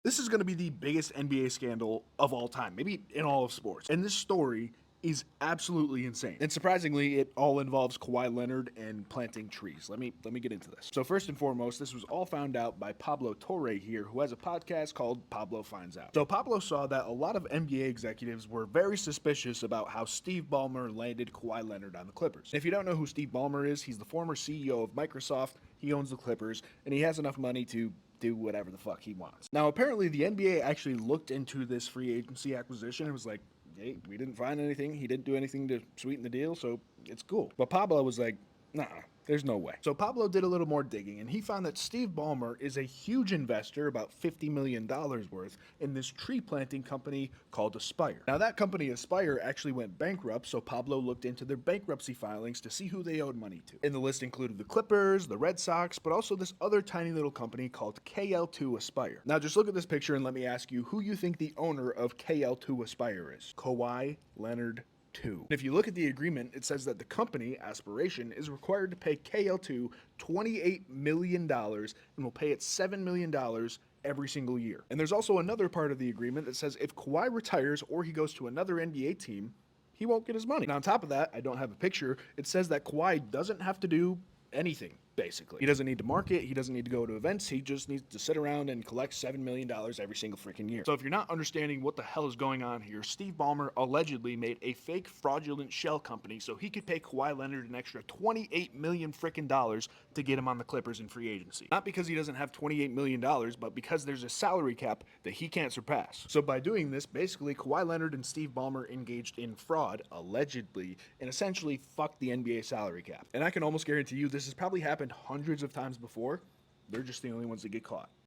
This is going to be the biggest NBA scandal of all time, maybe in all of sports. And this story is absolutely insane. And surprisingly, it all involves Kawhi Leonard and planting trees. Let me get into this. So first and foremost, this was all found out by Pablo Torre here, who has a podcast called Pablo Finds Out. So Pablo saw that a lot of NBA executives were very suspicious about how Steve Ballmer landed Kawhi Leonard on the Clippers. And if you don't know who Steve Ballmer is, he's the former CEO of Microsoft. He owns the Clippers, and he has enough money to do whatever the fuck he wants. Now, apparently, the NBA actually looked into this free agency acquisition and was like, hey, we didn't find anything. He didn't do anything to sweeten the deal, so it's cool. But Pablo was like, nah, there's no way. So Pablo did a little more digging, and he found that Steve Ballmer is a huge investor, about $50 million worth, in this tree planting company called Aspire. Now, that company, Aspire, actually went bankrupt, so Pablo looked into their bankruptcy filings to see who they owed money to. And the list included the Clippers, the Red Sox, but also this other tiny little company called KL2 Aspire. Now, just look at this picture and let me ask you who you think the owner of KL2 Aspire is. Kawhi Leonard 2. If you look at the agreement, it says that the company, Aspiration, is required to pay KL2 $28 million and will pay it $7 million every single year. And there's also another part of the agreement that says if Kawhi retires or he goes to another NBA team, he won't get his money. Now, on top of that, I don't have a picture. It says that Kawhi doesn't have to do anything, basically. He doesn't need to market. He doesn't need to go to events. He just needs to sit around and collect $7 million every single freaking year. So if you're not understanding what the hell is going on here, Steve Ballmer allegedly made a fake fraudulent shell company so he could pay Kawhi Leonard an extra $28 million freaking dollars to get him on the Clippers in free agency. Not because he doesn't have $28 million, but because there's a salary cap that he can't surpass. So by doing this, basically Kawhi Leonard and Steve Ballmer engaged in fraud, allegedly, and essentially fucked the NBA salary cap. And I can almost guarantee you this has probably happened hundreds of times before. They're just the only ones that get caught.